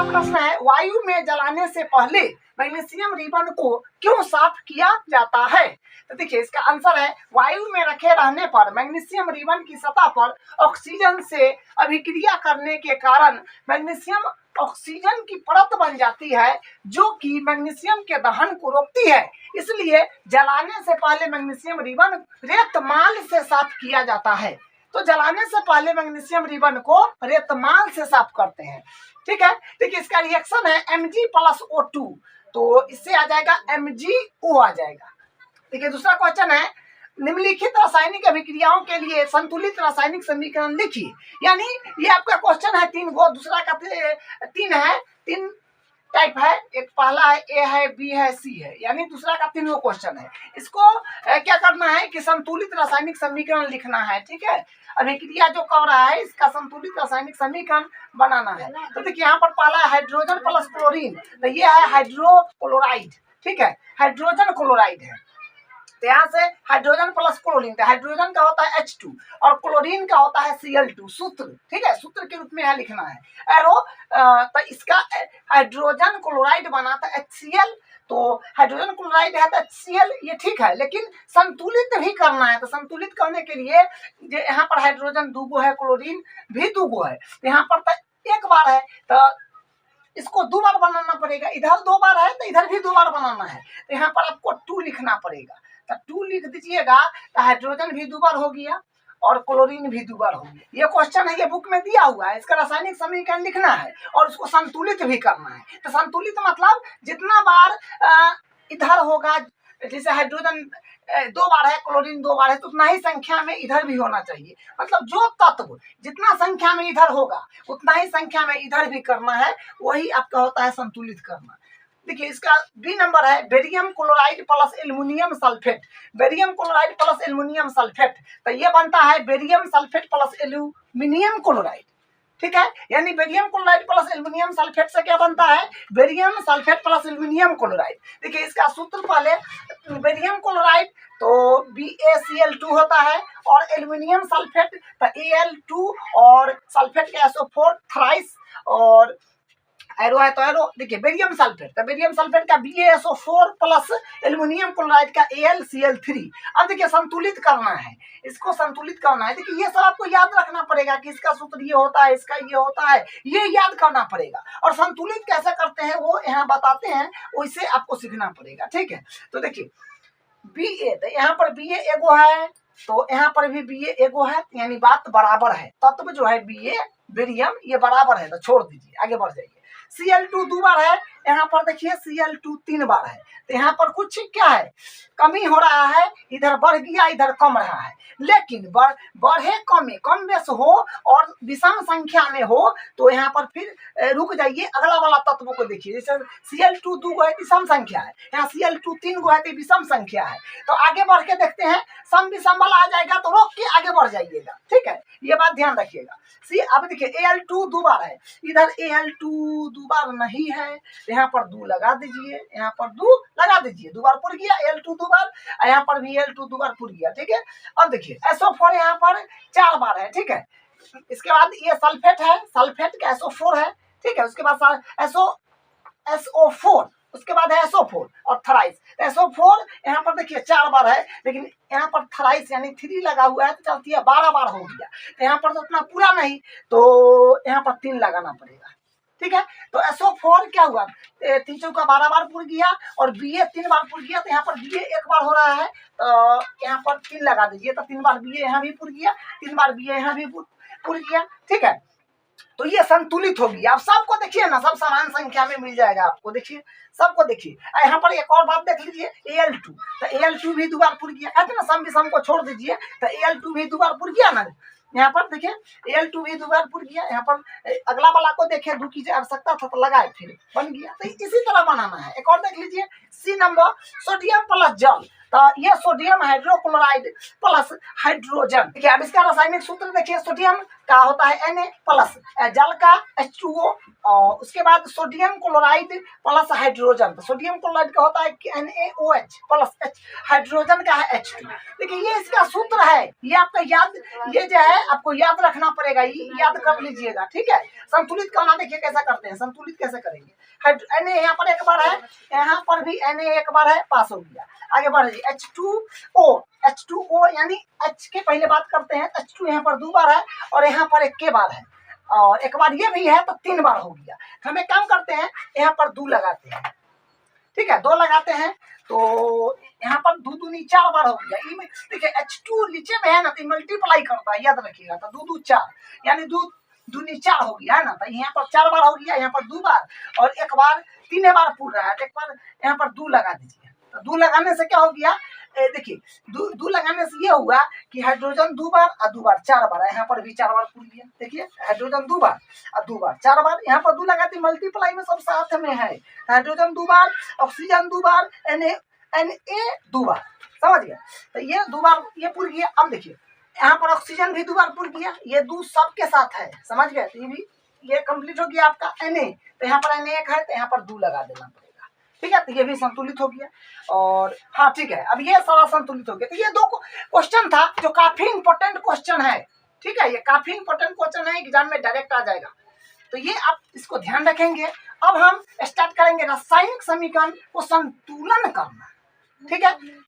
प्रश्न है, वायु में जलाने से पहले मैग्नीशियम रिबन को क्यों साफ किया जाता है? तो देखिए इसका आंसर है, वायु में रखे रहने पर मैग्नीशियम रिबन की सतह पर ऑक्सीजन से अभिक्रिया करने के कारण मैग्नीशियम ऑक्सीजन की परत बन जाती है, जो कि मैग्नीशियम के दहन को रोकती है। इसलिए जलाने से पहले मैग्नीशियम रिबन रेतमाल से साफ किया जाता है। तो जलाने से पहले मैग्नीशियम रिबन को रेतमाल से साफ करते हैं। ठीक है, देखिए इसका रिएक्शन है Mg+O2, तो इससे आ जाएगा MgO आ जाएगा। देखिए दूसरा क्वेश्चन है, निम्नलिखित रासायनिक अभिक्रियाओं के लिए संतुलित रासायनिक समीकरण लिखिए। यानी ये आपका क्वेश्चन है 3 गो, दूसरा का 3 है, 3 टाइप है, एक पहला है ए है, बी है, सी है, यानी दूसरा का 3 गो क्वेश्चन है। इसको क्या करना है कि संतुलित रासायनिक समीकरण लिखना है। ठीक है, अभिक्रिया जो कर रहा है इसका संतुलित रासायनिक समीकरण बनाना है। तो देखिए यहाँ पर पहला हाइड्रोजन प्लस क्लोरीन, तो ये है हाइड्रोक्लोराइड। ठीक है, हाइड्रोजन क्लोराइड है। तो यहाँ से हाइड्रोजन प्लस क्लोरीन, तो हाइड्रोजन का होता है H2 और क्लोरीन का होता है Cl2 सूत्र। ठीक है, सूत्र के रूप में यहाँ लिखना है एरो। तो इसका हाइड्रोजन क्लोराइड बना था HCl, तो हाइड्रोजन क्लोराइड है तो HCl, ये ठीक है, लेकिन संतुलित भी करना है। तो संतुलित करने के लिए यहाँ पर हाइड्रोजन 2 गो है, क्लोरीन भी 2 गो है, तो यहाँ पर तो 1 बार है, तो इसको 2 बार बनाना पड़ेगा। इधर 2 बार है तो इधर भी 2 बार बनाना है, तो यहाँ पर आपको 2 लिखना पड़ेगा। तो 2 लिख दीजिएगा, तो हाइड्रोजन भी 2 बार हो गया और क्लोरीन भी 2 बार हो गया। ये क्वेश्चन है, ये बुक में दिया हुआ है, इसका रासायनिक समीकरण लिखना है और उसको संतुलित भी करना है। तो संतुलित मतलब जितना बार इधर होगा, जैसे हाइड्रोजन 2 बार है, क्लोरीन 2 बार है, तो उतना ही संख्या में इधर भी होना चाहिए। मतलब जो तत्व जितना संख्या में इधर होगा उतना ही संख्या में इधर भी करना है, वही आपका होता है संतुलित करना। देखिए इसका बी नंबर है, barium chloride plus aluminium sulphate. Barium chloride plus aluminium sulphate, तो ये बनता है barium sulphate plus aluminium chloride. ठीक है, यानी barium chloride plus aluminium sulphate से क्या बनता है, barium sulphate plus aluminium chloride. देखिए इसका सूत्र पहले, बेरियम क्लोराइड तो BaCl2 होता है और एल्युमिनियम सल्फेट तो Al2 और सल्फेट का SO4 थ्राइस और एरो है तो एरो। देखिए बेरियम सल्फेट, तो बेरियम सल्फेट का BaSO4 प्लस एल्युमिनियम क्लोराइड का AlCl3। अब देखिए संतुलित करना है, इसको संतुलित करना है। देखिए ये सब आपको याद रखना पड़ेगा कि इसका सूत्र ये होता है, इसका ये होता है, ये याद करना पड़ेगा। और संतुलित कैसे करते हैं वो यहाँ बताते हैं, वैसे आपको सीखना पड़ेगा। ठीक है, तो देखिए Ba, तो यहाँ पर Ba एगो है, तो यहाँ पर भी Ba एगो है, यानी बात बराबर है। तत्व जो है Ba बेरियम ये बराबर है, तो छोड़ दीजिए, आगे बढ़ जाइए। Cl2 2 बार है, यहाँ पर देखिए Cl2 3 बार है, तो यहाँ पर कुछ क्या है, कमी हो रहा है, इधर बढ़ गया इधर कम रहा है। लेकिन बढ़े कमे कम बेस हो और विषम संख्या में हो तो यहाँ पर फिर रुक जाइए, अगला वाला तत्व को देखिए। जैसे Cl2 2 गो है तो सम संख्या है, यहाँ Cl2 3 गो है तो विषम संख्या है। तो आगे बढ़ के देखते हैं, सम विषम वाला आ जाएगा तो रोक के आगे बढ़ जाइएगा। ठीक है, ये बात ध्यान रखिएगा। अब देखिए Al2 2 बार है, इधर Al2 2 बार नहीं है, यहाँ पर 2 लगा दीजिए, यहाँ पर 2 लगा दीजिए, 2 बार पुर गया Al2 2 बार, यहाँ पर भी Al2 2 बार पुर गया। ठीक है, अब देखिए SO4 यहाँ पर 4 बार है। ठीक है, इसके बाद ये सल्फेट है, सल्फेट का SO4 है। ठीक है, उसके बाद SO4, उसके बाद है SO4 और थ्राइस। SO4 यहाँ पर देखिए 4 बार है, लेकिन यहाँ पर थ्राइस यानी 3 लगा हुआ है, तो चलती है 12 बार हो गया। तो यहाँ पर तो उतना पूरा नहीं, तो यहाँ पर 3 लगाना पड़ेगा। ठीक है, तो SO4 क्या हुआ, 3 चौका 12 बार पुर गया और Ba 3 बार पुर गया, तो यहाँ पर Ba 1 बार हो रहा है, तो यहाँ पर 3 लगा दीजिए, तो 3 बार Ba यहाँ भी पुर गया, 3 बार Ba यहाँ भी पुर गया। ठीक है, तो ये संतुलित होगी। आप सबको देखिए ना, सब समान संख्या में मिल जाएगा आपको। देखिए सबको देखिए, यहाँ पर एक और बात देख लीजिए, Al2, तो Al2 भी 2 बार पुर गया। कहते ना सम विषम को छोड़ दीजिए, तो Al2 भी 2 बार पुर गया ना। यहाँ पर देखिए Al2 भी 2 बार पुर गया। यहाँ पर अगला वाला को देखिए, 2 की आवश्यकता था तो लगाए, फिर बन गया। तो इसी तरह बनाना है। एक और देख लीजिए, सी नंबर, सोडियम प्लस जल। तो ये सोडियम हाइड्रोक्लोराइड प्लस हाइड्रोजन। देखिए अब इसका रासायनिक सूत्र देखिए, सोडियम का होता है Na प्लस जल का H2O, और उसके बाद सोडियम क्लोराइड प्लस हाइड्रोजन, तो सोडियम क्लोराइड का होता है NaOH प्लस H, हाइड्रोजन का है H2। देखिए ये इसका सूत्र है, ये आपका याद, ये जो है आपको याद रखना पड़ेगा, ये याद कर लीजिएगा, ठीक है। संतुलित करना देखिए कैसा करते हैं, संतुलित कैसे करेंगे। Na यहाँ पर एक बार है, यहाँ पर भी Na एक बार है, पास हो गया। आगे बढ़ जाइए, H2O यानी H के पहले बात करते हैं, H2 यहाँ पर 2 बार है और यहाँ पर 1 के बार है, और एक बार ये भी है तो 3 बार हो गया। तो हम एक काम करते हैं, यहाँ पर 2 लगाते हैं, ठीक है, 2 लगाते हैं, तो यहाँ पर 2 दूनी 4 बार हो गया। देखिए H2 नीचे में है ना, तो मल्टीप्लाई करता है, याद रखिएगा, तो 2 2 4 यानी 2 दूनी 4 हो गया है ना, तो यहाँ पर 4 बार हो गया, यहाँ पर 2 बार और एक बार 3 बार पूर रहा है, तो एक बार यहाँ पर 2 लगा दीजिए। तो 2 लगाने से क्या हो गया, देखिए 2 लगाने से ये हुआ कि हाइड्रोजन 2 बार और 2 बार 4 बार, यहाँ पर भी 4 बार पूर गया। देखिए हाइड्रोजन 2 बार और 2 बार 4 बार, यहाँ पर 2 लगाते मल्टीप्लाई में सब साथ में है, हाइड्रोजन 2 बार, ऑक्सीजन 2 बार, Na 2 बार, समझ गया। तो ये 2 बार ये पूर गया। अब देखिए यहाँ पर ऑक्सीजन भी 2 बार पूर गया, ये 2 सबके साथ है, समझ गए। तो ये भी ये कंप्लीट हो गया आपका Na, तो यहाँ पर Na 1 है, तो यहाँ पर 2 लगा देना पड़ेगा, ठीक है। तो ये भी संतुलित हो गया, और हाँ ठीक है, अब ये सारा संतुलित हो गया। तो ये 2 क्वेश्चन था जो काफी इंपॉर्टेंट क्वेश्चन है, ठीक है, ये काफी इंपॉर्टेंट क्वेश्चन है, एग्जाम में डायरेक्ट आ जाएगा, तो ये आप इसको ध्यान रखेंगे। अब हम स्टार्ट करेंगे रासायनिक समीकरण को संतुलन करना, ठीक है।